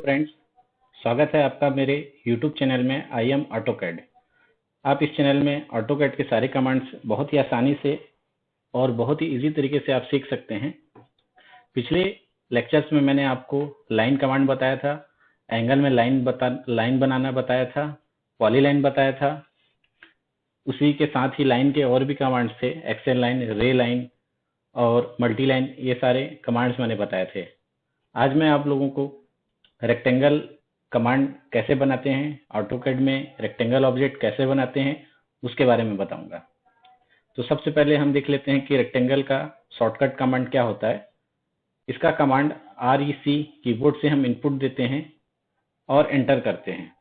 Friends, स्वागत है आपका मेरे YouTube चैनल में आई एम ऑटोकैड। आप इस चैनल में ऑटोकैड के सारे कमांड्स बहुत ही आसानी से और बहुत ही इजी तरीके से आप सीख सकते हैं। पिछले लेक्चर्स में मैंने आपको लाइन कमांड बताया था, एंगल में लाइन बनाना बताया था, पॉलीलाइन बताया था। उसी के साथ ही लाइन के और भी कमांड्स थे, एक्सेल लाइन, रे लाइन और मल्टी लाइन, ये सारे कमांड्स मैंने बताए थे। आज मैं आप लोगों को रेक्टेंगल कमांड कैसे बनाते हैं, ऑटोकैड में रेक्टेंगल ऑब्जेक्ट कैसे बनाते हैं, उसके बारे में बताऊंगा। तो सबसे पहले हम देख लेते हैं कि रेक्टेंगल का शॉर्टकट कमांड क्या होता है। इसका कमांड REC कीबोर्ड से हम इनपुट देते हैं और एंटर करते हैं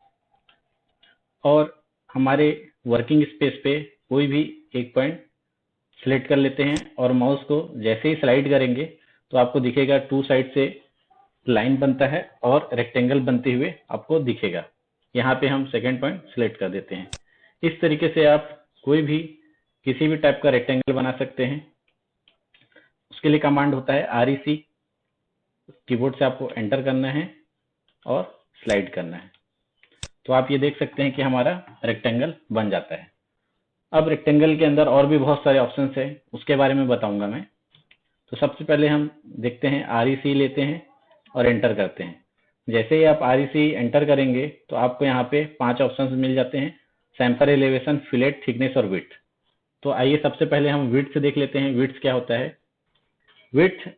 और हमारे वर्किंग स्पेस पे कोई भी एक पॉइंट सिलेक्ट कर लेते हैं और माउस को जैसे ही स्लाइड करेंगे तो आपको दिखेगा टू साइड से लाइन बनता है और रेक्टेंगल बनते हुए आपको दिखेगा। यहाँ पे हम सेकेंड पॉइंट सिलेक्ट कर देते हैं। इस तरीके से आप कोई भी किसी भी टाइप का रेक्टेंगल बना सकते हैं। उसके लिए कमांड होता है REC, कीबोर्ड से आपको एंटर करना है और स्लाइड करना है। तो आप ये देख सकते हैं कि हमारा रेक्टेंगल बन जाता है। अब रेक्टेंगल के अंदर और भी बहुत सारे ऑप्शंस है, उसके बारे में बताऊंगा मैं। तो सबसे पहले हम देखते हैं, REC लेते हैं और एंटर करते हैं। जैसे ही आप REC एंटर करेंगे तो आपको यहाँ पे 5 ऑप्शंस मिल जाते हैं, सैम्पल एलिवेशन, फिलेट, थिकनेस और विड्थ। तो आइए सबसे पहले हम विड्थ देख लेते हैं। विड्थ क्या होता है? विड्थ,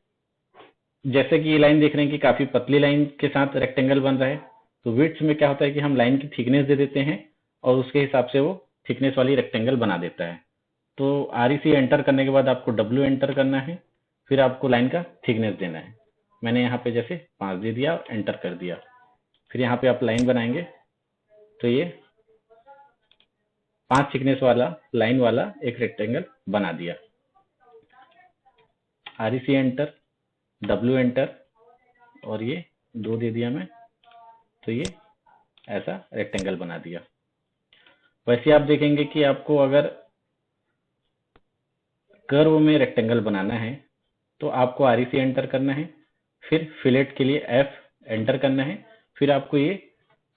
जैसे कि ये लाइन देख रहे हैं कि काफी पतली लाइन के साथ रेक्टेंगल बन रहा है, तो विड्थ में क्या होता है कि हम लाइन की थिकनेस दे देते हैं और उसके हिसाब से वो थिकनेस वाली रेक्टेंगल बना देता है। तो REC एंटर करने के बाद आपको W एंटर करना है, फिर आपको लाइन का थिकनेस देना है। मैंने यहाँ पे जैसे 5 दे दिया और एंटर कर दिया। फिर यहाँ पे आप लाइन बनाएंगे तो ये 5 थिकनेस वाला लाइन वाला एक रेक्टेंगल बना दिया। REC एंटर, W एंटर और ये 2 दे दिया मैं, तो ये ऐसा रेक्टेंगल बना दिया। वैसे आप देखेंगे कि आपको अगर कर्व में रेक्टेंगल बनाना है तो आपको REC एंटर करना है, फिर फिलेट के लिए F एंटर करना है, फिर आपको ये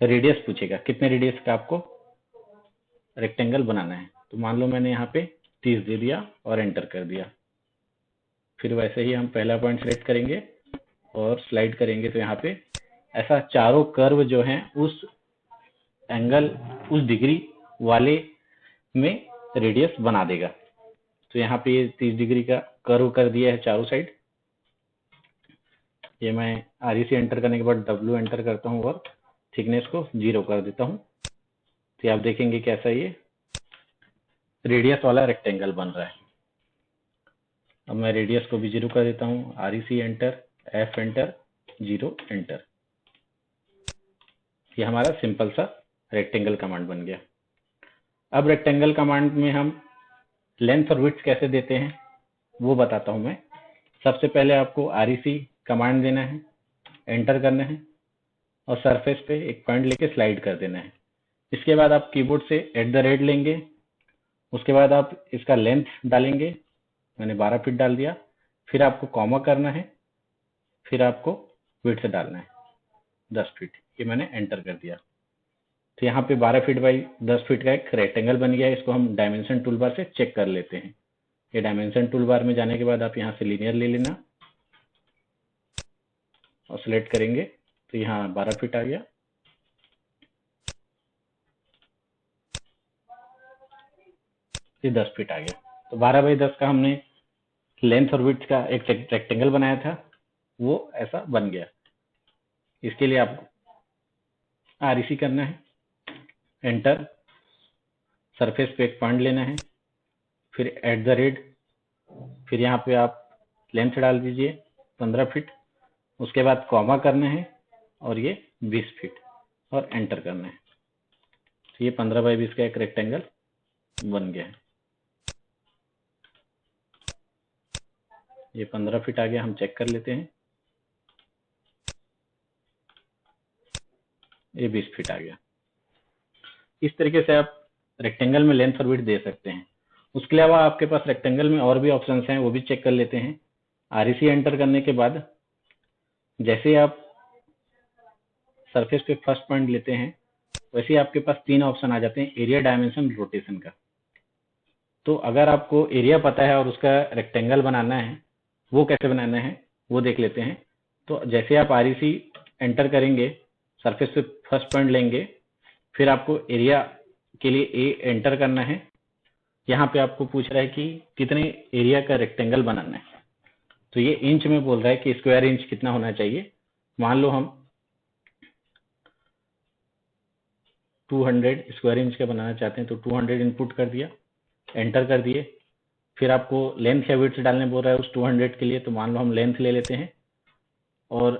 रेडियस पूछेगा कितने रेडियस का आपको रेक्टेंगल बनाना है। तो मान लो मैंने यहाँ पे 30 दे दिया और एंटर कर दिया। फिर वैसे ही हम पहला पॉइंट सेलेक्ट करेंगे और स्लाइड करेंगे तो यहाँ पे ऐसा चारों कर्व जो हैं उस एंगल, उस डिग्री वाले में रेडियस बना देगा। तो यहाँ पे ये 30 डिग्री का कर्व कर दिया है चारों साइड। ये मैं REC एंटर करने के बाद W एंटर करता हूँ और थिकनेस को 0 कर देता हूँ। तो आप देखेंगे कैसा ये रेडियस वाला रेक्टेंगल बन रहा है। अब मैं रेडियस को भी 0 कर देता हूँ, REC enter, F enter, 0 enter. ये हमारा सिंपल सा रेक्टेंगल कमांड बन गया। अब रेक्टेंगल कमांड में हम लेंथ और विड्थ कैसे देते हैं वो बताता हूं मैं। सबसे पहले आपको REC कमांड देना है, एंटर करना है और सरफेस पे एक पॉइंट लेके स्लाइड कर देना है। इसके बाद आप कीबोर्ड से @ लेंगे, उसके बाद आप इसका लेंथ डालेंगे, मैंने 12 फीट डाल दिया। फिर आपको कॉमा करना है, फिर आपको विड्थ डालना है 10 फीट, ये मैंने एंटर कर दिया। तो यहाँ पे 12 फीट बाई 10 फीट का एक रेक्टेंगल बन गया है। इसको हम डायमेंशन टूल बार से चेक कर लेते हैं। ये डायमेंशन टूल बार में जाने के बाद आप यहाँ से लीनियर ले लेना और सिलेक्ट करेंगे तो यहाँ 12 फीट आ गया। ये 10 फीट आ गया। तो 12 बाई 10 का हमने लेंथ और विड्थ का एक रेक्टेंगल बनाया था, वो ऐसा बन गया। इसके लिए आपको REC करना है, एंटर, सरफेस पे एक पॉइंट लेना है, फिर @, फिर यहाँ पे आप लेंथ डाल दीजिए 15 फीट, उसके बाद कॉमा करना है और ये 20 फीट और एंटर करना है। तो ये 15 बाई 20 का एक रेक्टेंगल बन गया है। ये 15 फीट आ गया, हम चेक कर लेते हैं। ये 20 फीट आ गया। इस तरीके से आप रेक्टेंगल में लेंथ और विड्थ दे सकते हैं। उसके अलावा आपके पास रेक्टेंगल में और भी ऑप्शंस हैं, वो भी चेक कर लेते हैं। REC एंटर करने के बाद जैसे आप सरफेस पे फर्स्ट पॉइंट लेते हैं, वैसे ही आपके पास 3 ऑप्शन आ जाते हैं एरिया, डायमेंशन, रोटेशन का। तो अगर आपको एरिया पता है और उसका रेक्टेंगल बनाना है, वो कैसे बनाना है वो देख लेते हैं। तो जैसे आप REC एंटर करेंगे, सरफेस पे फर्स्ट पॉइंट लेंगे, फिर आपको एरिया के लिए A एंटर करना है। यहाँ पे आपको पूछ रहा है कि कितने एरिया का रेक्टेंगल बनाना है, तो ये इंच में बोल रहा है कि स्क्वायर इंच कितना होना चाहिए। मान लो हम 200 स्क्वायर इंच का बनाना चाहते हैं, तो 200 इनपुट कर दिया, एंटर कर दिए। फिर आपको लेंथ या विड्थ डालने बोल रहा है उस 200 के लिए, तो मान लो हम लेंथ ले लेते हैं और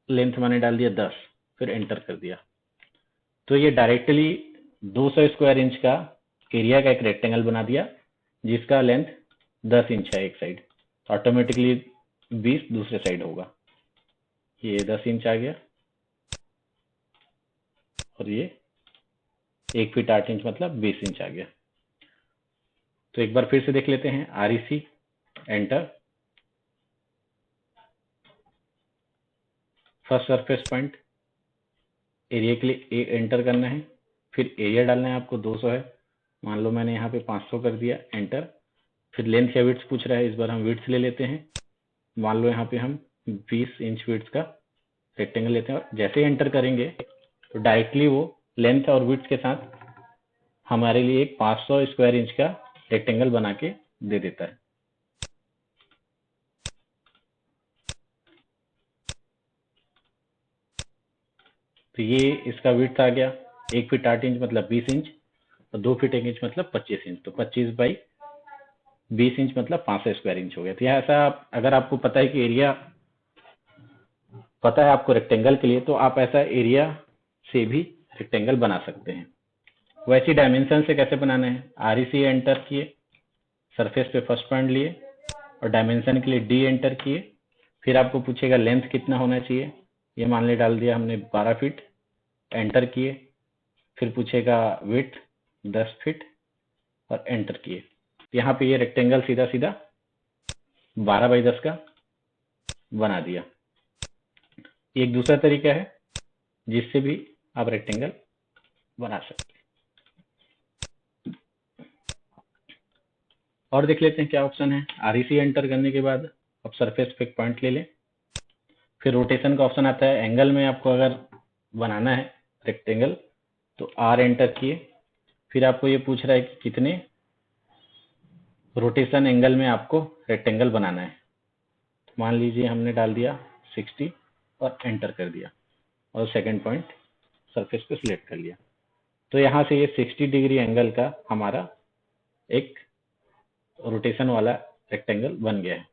लेंथ मैंने डाल दिया 10, फिर एंटर कर दिया। तो ये डायरेक्टली 200 स्क्वायर इंच का एरिया का एक रेक्टेंगल बना दिया, जिसका लेंथ 10 इंच है एक साइड, ऑटोमेटिकली 20 दूसरे साइड होगा। ये 10 इंच आ गया और ये 1 फीट 8 इंच मतलब 20 इंच आ गया। तो एक बार फिर से देख लेते हैं, REC enter, first surface point, area के लिए A एंटर करना है, फिर एरिया डालना है आपको 200 है, मान लो मैंने यहाँ पे 500 कर दिया, एंटर। फिर लेंथ या विड्थ पूछ रहा है, इस बार हम विड्थ ले लेते हैं, मान लो यहाँ पे हम 20 इंच विड्थ का रेक्टेंगल लेते हैं, और जैसे ही एंटर करेंगे तो डायरेक्टली वो लेंथ और विड्थ के साथ हमारे लिए एक 500 स्क्वायर इंच का रेक्टेंगल बना के दे देता है। तो ये इसका विड्थ आ गया 1 फीट 8 इंच मतलब 20 इंच, और 2 फीट 1 इंच मतलब 25 इंच, तो 25 बाई 20 इंच मतलब 500 स्क्वायर इंच हो गया। तो ऐसा अगर आपको पता है कि एरिया पता है आपको रेक्टेंगल के लिए, तो आप ऐसा एरिया से भी रेक्टेंगल बना सकते हैं। वैसी डायमेंशन से कैसे बनाना है, REC एंटर किए, सरफेस पे फर्स्ट पॉइंट लिए और डायमेंशन के लिए D एंटर किए। फिर आपको पूछेगा लेंथ कितना होना चाहिए, ये मान ले डाल दिया हमने 12 फीट, एंटर किए। फिर पूछेगा विड्थ 10 फीट और एंटर किए। यहाँ पे ये रेक्टेंगल सीधा सीधा 12 बाई 10 का बना दिया। एक दूसरा तरीका है जिससे भी आप रेक्टेंगल बना सकते हैं। और देख लेते हैं क्या ऑप्शन है। REC एंटर करने के बाद अब सरफेस पे एक पॉइंट ले लें, फिर रोटेशन का ऑप्शन आता है। एंगल में आपको अगर बनाना है रेक्टेंगल तो R एंटर किए, फिर आपको ये पूछ रहा है कि कितने रोटेशन एंगल में आपको रेक्टेंगल बनाना है। तो मान लीजिए हमने डाल दिया 60 और एंटर कर दिया और सेकंड पॉइंट सरफेस पे सिलेक्ट कर लिया। तो यहाँ से ये 60 डिग्री एंगल का हमारा एक रोटेशन वाला रेक्टेंगल बन गया है।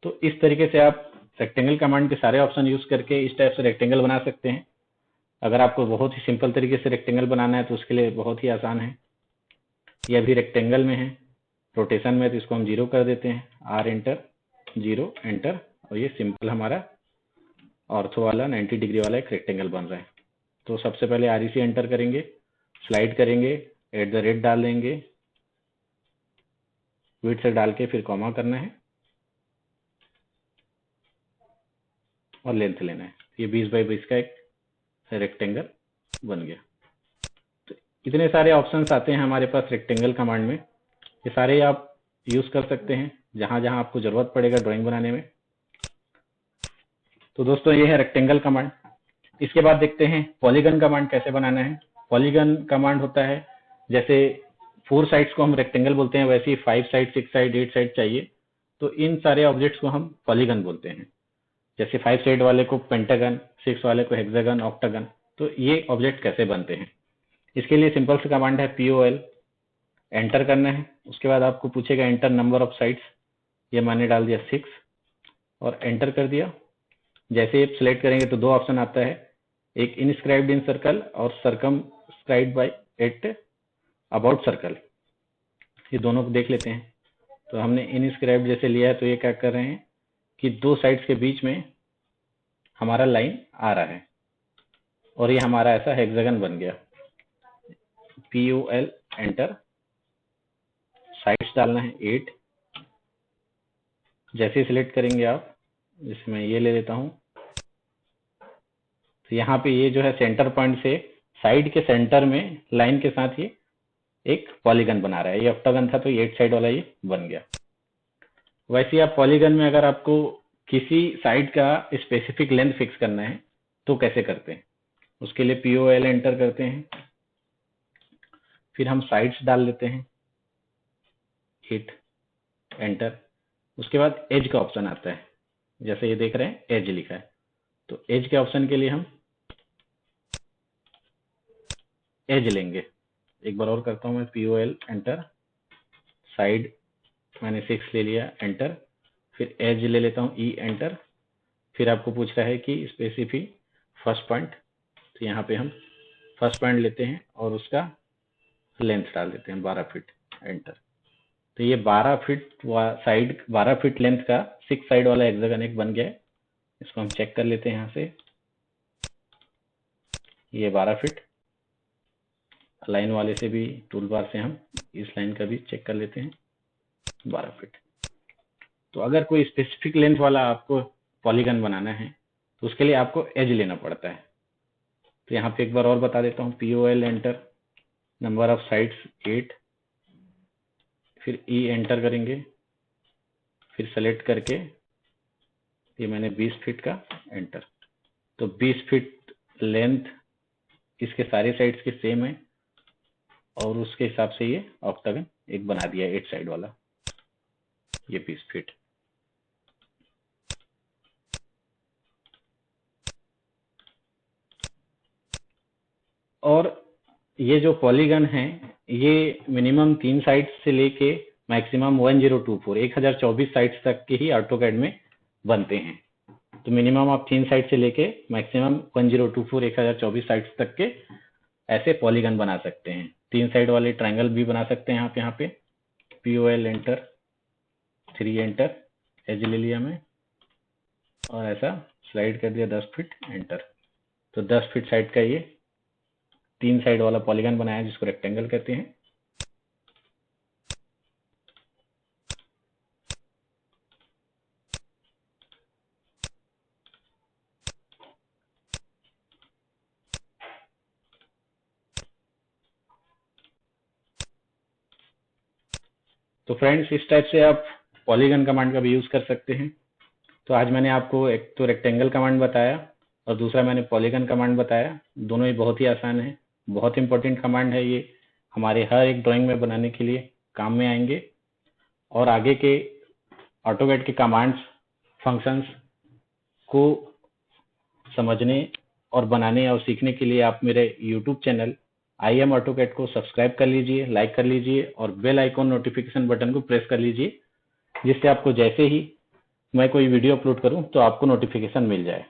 तो इस तरीके से आप रेक्टेंगल कमांड के सारे ऑप्शन यूज करके इस टाइप से रेक्टेंगल बना सकते हैं। अगर आपको बहुत ही सिंपल तरीके से रेक्टेंगल बनाना है तो उसके लिए बहुत ही आसान है। ये अभी रेक्टेंगल में है, रोटेशन में तो इसको हम 0 कर देते हैं, R एंटर, 0 एंटर, और ये सिंपल हमारा ऑर्थो वाला 90 डिग्री वाला एक रेक्टेंगल बन रहा है। तो सबसे पहले REC एंटर करेंगे, स्लाइड करेंगे, @ डाल देंगे, विड्थ से डाल के फिर कॉमा करना है और लेंथ लेना है। ये 20 बाई 20 का एक रेक्टेंगल बन गया। तो इतने सारे ऑप्शंस आते हैं हमारे पास रेक्टेंगल कमांड में, ये सारे आप यूज कर सकते हैं जहां जहां आपको जरूरत पड़ेगा ड्राइंग बनाने में। तो दोस्तों ये है रेक्टेंगल कमांड। इसके बाद देखते हैं पॉलीगन कमांड कैसे बनाना है। पॉलीगन कमांड होता है, जैसे 4 साइड्स को हम रेक्टेंगल बोलते हैं, वैसे ही 5 साइड, 6 साइड, 8 साइड चाहिए, तो इन सारे ऑब्जेक्ट्स को हम पॉलीगन बोलते हैं। जैसे 5 साइड वाले को पेंटागन, 6 वाले को हेक्सागन, ऑक्टागन। तो ये ऑब्जेक्ट कैसे बनते हैं, इसके लिए सिंपल सा कमांड है POL, एंटर करना है। उसके बाद आपको पूछेगा एंटर नंबर ऑफ साइड्स, ये मैंने डाल दिया 6 और एंटर कर दिया। जैसे आप सिलेक्ट करेंगे तो 2 ऑप्शन आता है, एक इनस्क्राइब्ड इन सर्कल और circumscribed by at about circle. ये दोनों को देख लेते हैं। तो हमने इनस्क्राइब्ड जैसे लिया है, तो ये क्या कर रहे हैं कि 2 साइड्स के बीच में हमारा लाइन आ रहा है और ये हमारा ऐसा हेक्सागन बन गया। POL एंटर, साइड्स डालना है 8। जैसे सिलेक्ट करेंगे आप, जिसमें ये ले लेता हूं, तो यहाँ पे ये जो है सेंटर पॉइंट से साइड के सेंटर में लाइन के साथ ये एक पॉलीगन बना रहा है। ये ऑक्टागन था तो ये 8 साइड वाला ये बन गया। वैसे ही आप पॉलीगन में अगर आपको किसी साइड का स्पेसिफिक लेंथ फिक्स करना है तो कैसे करते हैं, उसके लिए POL एंटर करते हैं, फिर हम साइड्स डाल लेते हैं, हिट एंटर। उसके बाद एज का ऑप्शन आता है, जैसे ये देख रहे हैं एज लिखा है, तो एज के ऑप्शन के लिए हम एज लेंगे। एक बार और करता हूं मैं, POL एंटर, साइड मैंने 6 ले लिया, एंटर, फिर एज ले लेता हूं, E एंटर। फिर आपको पूछ रहा है कि स्पेसिफी फर्स्ट पॉइंट, तो यहाँ पे हम फर्स्ट पॉइंट लेते हैं और उसका लेंथ डाल देते हैं 12 फीट, एंटर। तो ये 12 फीट साइड, 12 फीट लेंथ का 6 साइड वाला हेक्सागन एक बन गया है। इसको हम चेक कर लेते हैं यहाँ से, ये 12 फीट। लाइन वाले से भी टूल बार से हम इस लाइन का भी चेक कर लेते हैं, 12 फीट। तो अगर कोई स्पेसिफिक लेंथ वाला आपको पॉलीगन बनाना है तो उसके लिए आपको एज लेना पड़ता है। तो यहाँ पे एक बार और बता देता हूँ, POL enter, number of sides 8, फिर E एंटर करेंगे, फिर सेलेक्ट करके ये मैंने 20 फीट का, एंटर। तो 20 फीट लेंथ इसके सारे साइड्स के सेम है और उसके हिसाब से ये ऑक्टागन एक बना दिया 8 साइड वाला, ये 20 फीट। और ये जो पॉलीगन है ये मिनिमम 3 साइड्स से लेके मैक्सिमम 1024 साइड्स तक के ही ऑटोकैड में बनते हैं। तो मिनिमम आप 3 साइड से लेके मैक्सिमम 1024 साइड्स तक के ऐसे पॉलीगन बना सकते हैं। 3 साइड वाले ट्रायंगल भी बना सकते हैं। यहाँ पे POL एंटर, 3 एंटर, एज ले लिया मैं और ऐसा स्लाइड कर दिया 10 फीट, एंटर। तो 10 फीट साइड का ये 3 साइड वाला पॉलीगन बनाया जिसको रेक्टेंगल कहते हैं। तो फ्रेंड्स इस टाइप से आप पॉलीगन कमांड का भी यूज कर सकते हैं। तो आज मैंने आपको एक तो रेक्टेंगल कमांड बताया और दूसरा मैंने पॉलीगन कमांड बताया। दोनों ही बहुत ही आसान है, बहुत इंपॉर्टेंट कमांड है। ये हमारे हर एक ड्राइंग में बनाने के लिए काम में आएंगे और आगे के ऑटोकैड के कमांड्स, फंक्शंस को समझने और बनाने और सीखने के लिए आप मेरे यूट्यूब चैनल IM AutoCAD को सब्सक्राइब कर लीजिए, लाइक कर लीजिए और बेल आइकॉन नोटिफिकेशन बटन को प्रेस कर लीजिए, जिससे आपको जैसे ही मैं कोई वीडियो अपलोड करूं तो आपको नोटिफिकेशन मिल जाए।